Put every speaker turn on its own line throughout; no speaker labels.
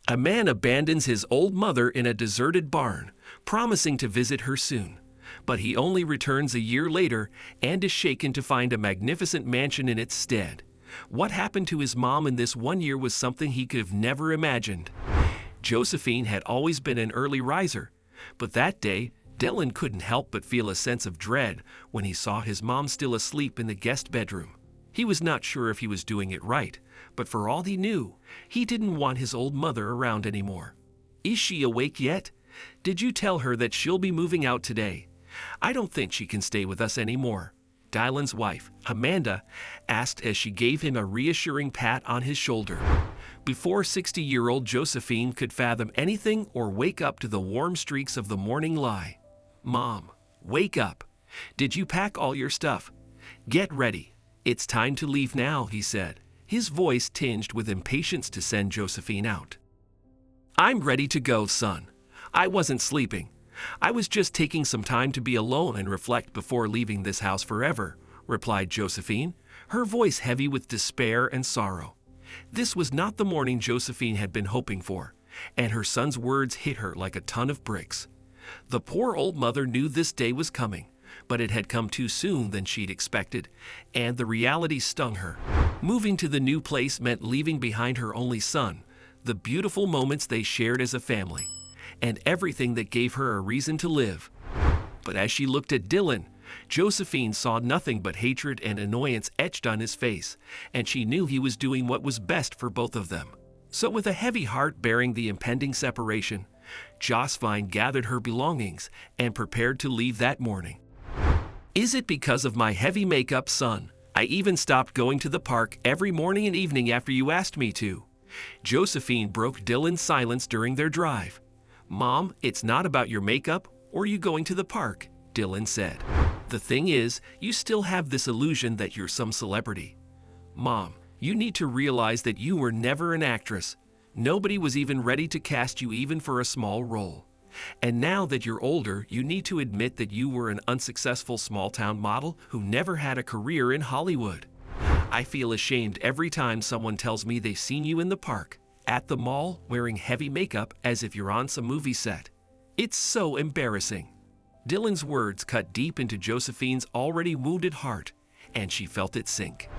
A man abandons his old mother in a deserted barn, promising to visit her soon. But he only returns a year later and is shaken to find a magnificent mansion in its stead. What happened to his mom in this 1 year was something he could have never imagined. Josephine had always been an early riser, but that day, Dylan couldn't help but feel a sense of dread when he saw his mom still asleep in the guest bedroom. He was not sure if he was doing it right, but for all he knew, he didn't want his old mother around anymore. "Is she awake yet? Did you tell her that she'll be moving out today? I don't think she can stay with us anymore," Dylan's wife, Amanda, asked as she gave him a reassuring pat on his shoulder. Before 60-year-old Josephine could fathom anything or wake up to the warm streaks of the morning lie. "Mom, wake up. Did you pack all your stuff? Get ready. It's time to leave now," he said, his voice tinged with impatience to send Josephine out. "I'm ready to go, son. I wasn't sleeping. I was just taking some time to be alone and reflect before leaving this house forever," replied Josephine, her voice heavy with despair and sorrow. This was not the morning Josephine had been hoping for, and her son's words hit her like a ton of bricks. The poor old mother knew this day was coming, but it had come too soon than she'd expected, and the reality stung her. Moving to the new place meant leaving behind her only son, the beautiful moments they shared as a family, and everything that gave her a reason to live. But as she looked at Dylan, Josephine saw nothing but hatred and annoyance etched on his face, and she knew he was doing what was best for both of them. So with a heavy heart bearing the impending separation, Josephine gathered her belongings and prepared to leave that morning. "Is it because of my heavy makeup, son? I even stopped going to the park every morning and evening after you asked me to." Josephine broke Dylan's silence during their drive. "Mom, it's not about your makeup or you going to the park," Dylan said. "The thing is, you still have this illusion that you're some celebrity. Mom, you need to realize that you were never an actress. Nobody was even ready to cast you even for a small role. And now that you're older, you need to admit that you were an unsuccessful small-town model who never had a career in Hollywood. I feel ashamed every time someone tells me they've seen you in the park, at the mall, wearing heavy makeup as if you're on some movie set. It's so embarrassing." Dylan's words cut deep into Josephine's already wounded heart, and she felt it sink.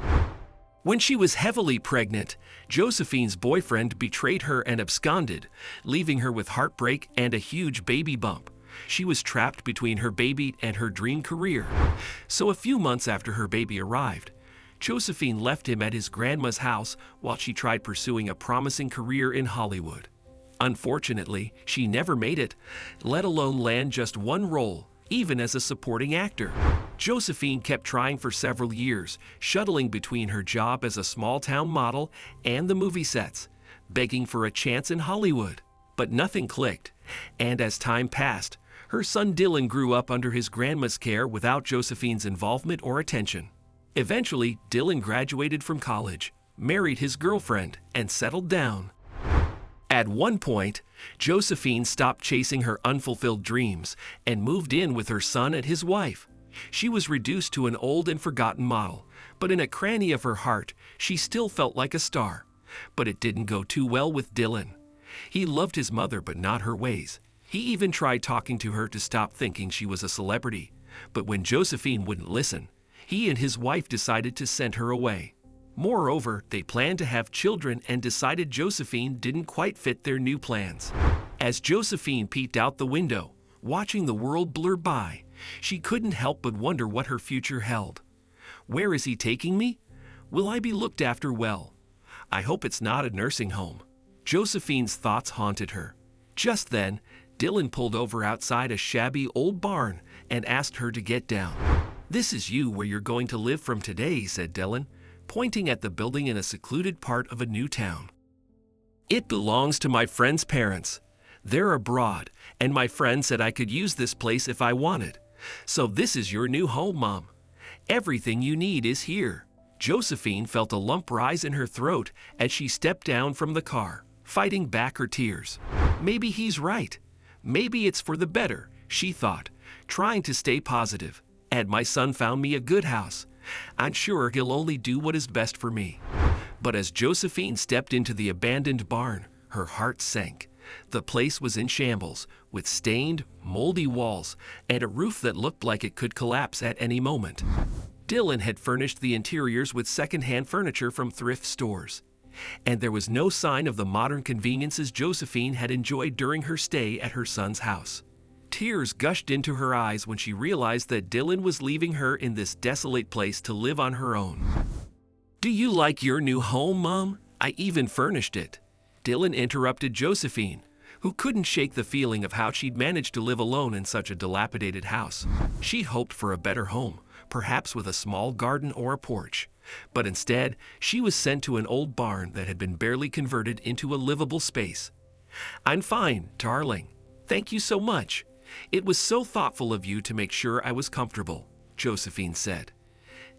When she was heavily pregnant, Josephine's boyfriend betrayed her and absconded, leaving her with heartbreak and a huge baby bump. She was trapped between her baby and her dream career. So a few months after her baby arrived, Josephine left him at his grandma's house while she tried pursuing a promising career in Hollywood. Unfortunately, she never made it, let alone land just one role, even as a supporting actor. Josephine kept trying for several years, shuttling between her job as a small-town model and the movie sets, begging for a chance in Hollywood. But nothing clicked, and as time passed, her son Dylan grew up under his grandma's care without Josephine's involvement or attention. Eventually, Dylan graduated from college, married his girlfriend, and settled down. At one point, Josephine stopped chasing her unfulfilled dreams and moved in with her son and his wife. She was reduced to an old and forgotten model, but in a cranny of her heart, she still felt like a star. But it didn't go too well with Dylan. He loved his mother, but not her ways. He even tried talking to her to stop thinking she was a celebrity. But when Josephine wouldn't listen, he and his wife decided to send her away. Moreover, they planned to have children and decided Josephine didn't quite fit their new plans. As Josephine peeked out the window, watching the world blur by, she couldn't help but wonder what her future held. Where is he taking me? Will I be looked after well? I hope it's not a nursing home. Josephine's thoughts haunted her. Just then, Dylan pulled over outside a shabby old barn and asked her to get down. "This is you where you're going to live from today," said Dylan, pointing at the building in a secluded part of a new town. "It belongs to my friend's parents. They're abroad, and my friend said I could use this place if I wanted. So this is your new home, Mom. Everything you need is here." Josephine felt a lump rise in her throat as she stepped down from the car, fighting back her tears. Maybe he's right. Maybe it's for the better, she thought, trying to stay positive. And my son found me a good house. I'm sure he'll only do what is best for me. But as Josephine stepped into the abandoned barn, Her heart sank. The place was in shambles, with stained, moldy walls and a roof that looked like it could collapse at any moment. Dylan had furnished the interiors with second-hand furniture from thrift stores, and there was no sign of the modern conveniences Josephine had enjoyed during her stay at her son's house. Tears gushed into her eyes when she realized that Dylan was leaving her in this desolate place to live on her own. "Do you like your new home, Mom? I even furnished it." Dylan interrupted Josephine, who couldn't shake the feeling of how she'd managed to live alone in such a dilapidated house. She'd hoped for a better home, perhaps with a small garden or a porch. But instead, she was sent to an old barn that had been barely converted into a livable space. "I'm fine, darling. Thank you so much. It was so thoughtful of you to make sure I was comfortable," Josephine said.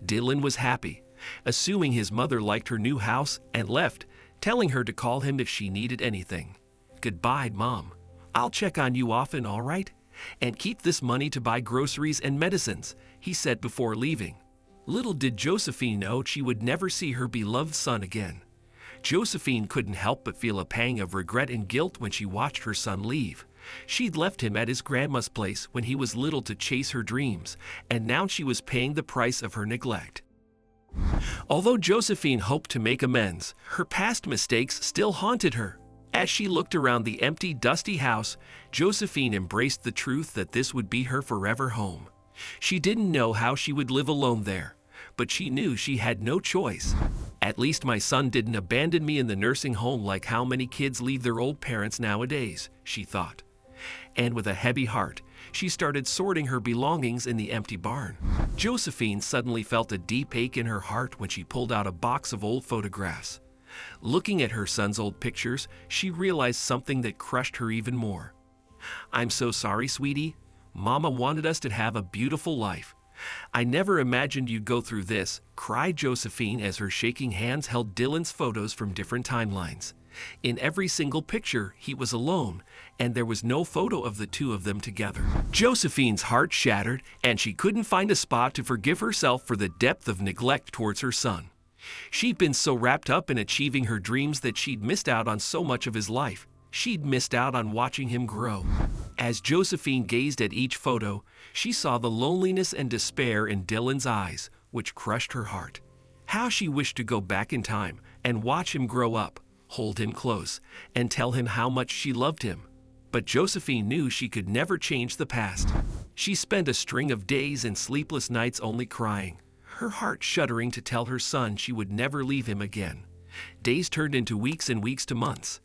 Dylan was happy, assuming his mother liked her new house, and left, telling her to call him if she needed anything. "Goodbye, Mom. I'll check on you often, all right? And keep this money to buy groceries and medicines," he said before leaving. Little did Josephine know she would never see her beloved son again. Josephine couldn't help but feel a pang of regret and guilt when she watched her son leave. She'd left him at his grandma's place when he was little to chase her dreams, and now she was paying the price of her neglect. Although Josephine hoped to make amends, her past mistakes still haunted her. As she looked around the empty, dusty house, Josephine embraced the truth that this would be her forever home. She didn't know how she would live alone there, but she knew she had no choice. "At least my son didn't abandon me in the nursing home like how many kids leave their old parents nowadays," she thought. And with a heavy heart, she started sorting her belongings in the empty barn. Josephine suddenly felt a deep ache in her heart when she pulled out a box of old photographs. Looking at her son's old pictures, she realized something that crushed her even more. "I'm so sorry, sweetie. Mama wanted us to have a beautiful life. I never imagined you'd go through this," cried Josephine as her shaking hands held Dylan's photos from different timelines. In every single picture, he was alone, and there was no photo of the two of them together. Josephine's heart shattered, and she couldn't find a spot to forgive herself for the depth of neglect towards her son. She'd been so wrapped up in achieving her dreams that she'd missed out on so much of his life. She'd missed out on watching him grow. As Josephine gazed at each photo, she saw the loneliness and despair in Dylan's eyes, which crushed her heart. How she wished to go back in time and watch him grow up, hold him close, and tell him how much she loved him. But Josephine knew she could never change the past. She spent a string of days and sleepless nights only crying, her heart shuddering to tell her son she would never leave him again. Days turned into weeks and weeks to months.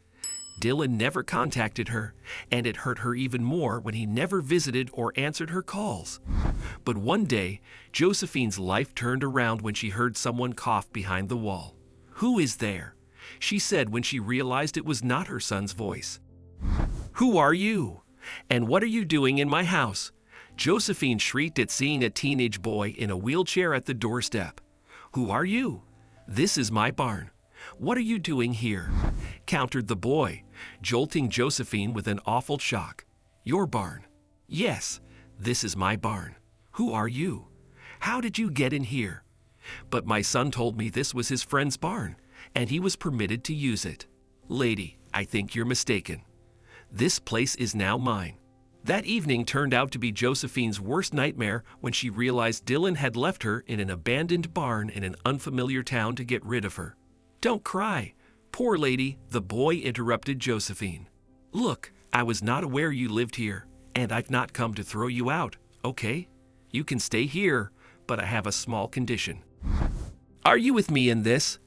Dylan never contacted her, and it hurt her even more when he never visited or answered her calls. But one day, Josephine's life turned around when she heard someone cough behind the wall. "Who is there?" she said when she realized it was not her son's voice. "Who are you? And what are you doing in my house?" Josephine shrieked at seeing a teenage boy in a wheelchair at the doorstep. "Who are you?" "This is my barn." "What are you doing here?" countered the boy, jolting Josephine with an awful shock. "Your barn?" "Yes, this is my barn." "Who are you? How did you get in here?" "But my son told me this was his friend's barn, and he was permitted to use it." "Lady, I think you're mistaken. This place is now mine." That evening turned out to be Josephine's worst nightmare when she realized Dylan had left her in an abandoned barn in an unfamiliar town to get rid of her. "Don't cry, poor lady," the boy interrupted Josephine. "Look, I was not aware you lived here, and I've not come to throw you out, okay? You can stay here, but I have a small condition." "Are you with me in this?"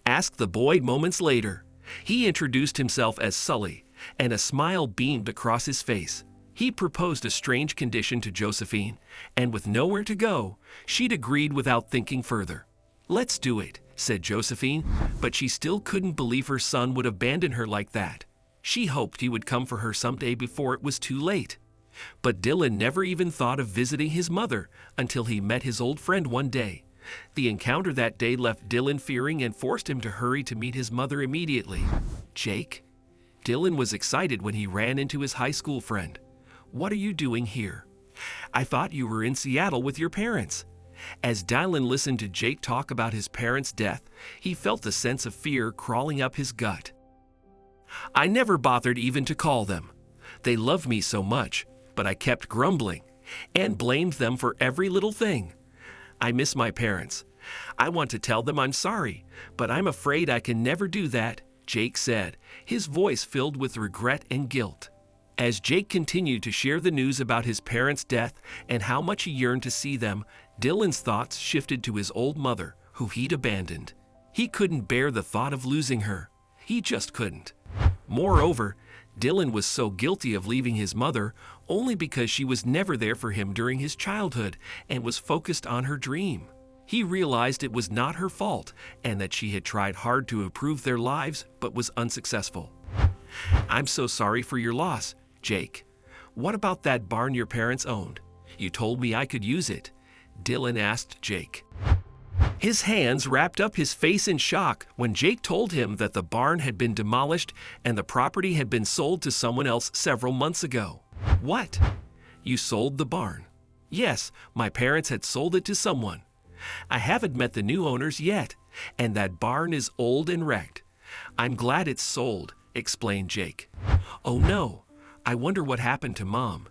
asked the boy moments later. He introduced himself as Sully, and a smile beamed across his face. He proposed a strange condition to Josephine, and with nowhere to go, she'd agreed without thinking further. "Let's do it," said Josephine, but she still couldn't believe her son would abandon her like that. She hoped he would come for her someday before it was too late. But Dylan never even thought of visiting his mother until he met his old friend one day. The encounter that day left Dylan fearing and forced him to hurry to meet his mother immediately. "Jake?" Dylan was excited when he ran into his high school friend. "What are you doing here? I thought you were in Seattle with your parents." As Dylan listened to Jake talk about his parents' death, he felt a sense of fear crawling up his gut. I never bothered even to call them. They loved me so much, but I kept grumbling and blamed them for every little thing. I miss my parents. I want to tell them I'm sorry, but I'm afraid I can never do that, Jake said, his voice filled with regret and guilt. As Jake continued to share the news about his parents' death and how much he yearned to see them, Dylan's thoughts shifted to his old mother, who he'd abandoned. He couldn't bear the thought of losing her. He just couldn't. Moreover, Dylan was so guilty of leaving his mother only because she was never there for him during his childhood and was focused on her dream. He realized it was not her fault and that she had tried hard to improve their lives but was unsuccessful. I'm so sorry for your loss, Jake. What about that barn your parents owned? You told me I could use it, Dylan asked Jake. His hands wrapped up his face in shock when Jake told him that the barn had been demolished and the property had been sold to someone else several months ago. What? You sold the barn? Yes, my parents had sold it to someone. I haven't met the new owners yet, and that barn is old and wrecked. I'm glad it's sold, explained Jake. Oh no, I wonder what happened to Mom.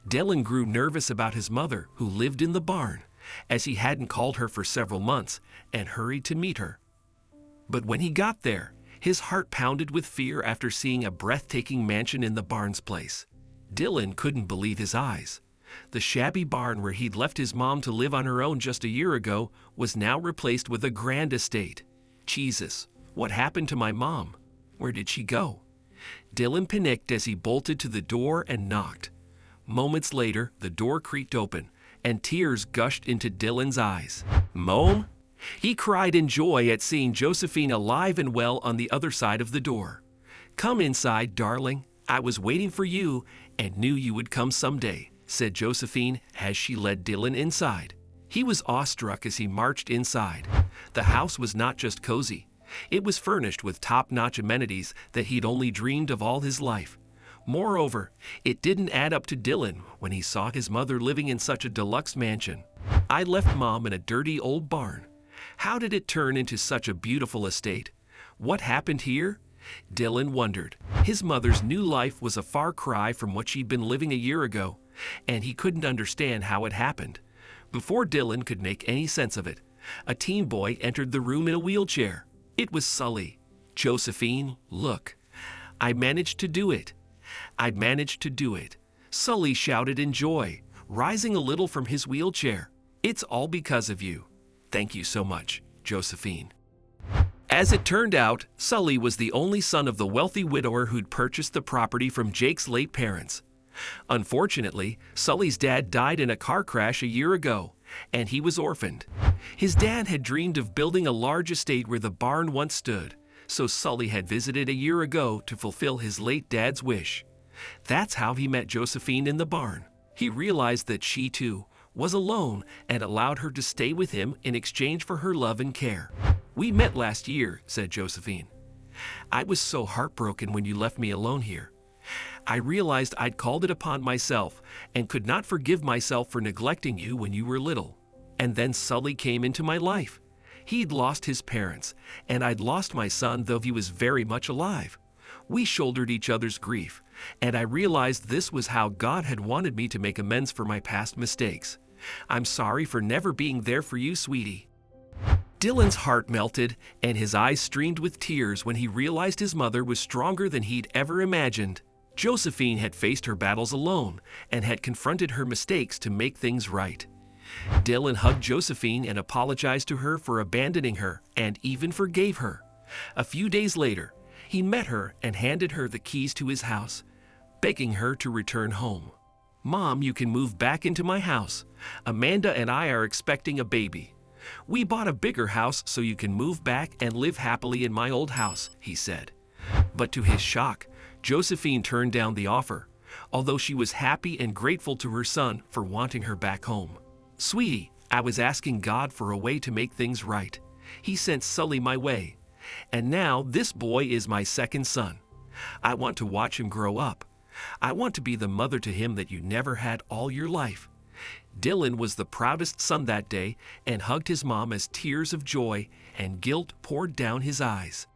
Dylan grew nervous about his mother, who lived in the barn, as he hadn't called her for several months, and hurried to meet her. But when he got there, his heart pounded with fear after seeing a breathtaking mansion in the barn's place. Dylan couldn't believe his eyes. The shabby barn where he'd left his mom to live on her own just a year ago was now replaced with a grand estate. Jesus, what happened to my mom? Where did she go? Dylan panicked as he bolted to the door and knocked. Moments later, the door creaked open, and tears gushed into Dylan's eyes. Mom? He cried in joy at seeing Josephine alive and well on the other side of the door. Come inside, darling. I was waiting for you and knew you would come someday, said Josephine as she led Dylan inside. He was awestruck as he marched inside. The house was not just cozy. It was furnished with top-notch amenities that he'd only dreamed of all his life. Moreover, it didn't add up to Dylan when he saw his mother living in such a deluxe mansion. I left Mom in a dirty old barn. How did it turn into such a beautiful estate? What happened here? Dylan wondered. His mother's new life was a far cry from what she'd been living a year ago, and he couldn't understand how it happened. Before Dylan could make any sense of it, a teen boy entered the room in a wheelchair. It was Sully. Josephine, look. I managed to do it. I managed to do it. Sully shouted in joy, rising a little from his wheelchair. It's all because of you. Thank you so much, Josephine. As it turned out, Sully was the only son of the wealthy widower who'd purchased the property from Jake's late parents. Unfortunately, Sully's dad died in a car crash a year ago, and he was orphaned. His dad had dreamed of building a large estate where the barn once stood, so Sully had visited a year ago to fulfill his late dad's wish. That's how he met Josephine in the barn. He realized that she, too, was alone and allowed her to stay with him in exchange for her love and care. We met last year, said Josephine. I was so heartbroken when you left me alone here. I realized I'd called it upon myself and could not forgive myself for neglecting you when you were little. And then Sully came into my life. He'd lost his parents, and I'd lost my son, though he was very much alive. We shouldered each other's grief, and I realized this was how God had wanted me to make amends for my past mistakes. I'm sorry for never being there for you, sweetie. Dylan's heart melted, and his eyes streamed with tears when he realized his mother was stronger than he'd ever imagined. Josephine had faced her battles alone and had confronted her mistakes to make things right. Dylan hugged Josephine and apologized to her for abandoning her and even forgave her. A few days later, he met her and handed her the keys to his house, begging her to return home. Mom, you can move back into my house. Amanda and I are expecting a baby. We bought a bigger house so you can move back and live happily in my old house, he said. But to his shock, Josephine turned down the offer, although she was happy and grateful to her son for wanting her back home. Sweetie, I was asking God for a way to make things right. He sent Sully my way, and now this boy is my second son. I want to watch him grow up. I want to be the mother to him that you never had all your life. Dylan was the proudest son that day and hugged his mom as tears of joy and guilt poured down his eyes.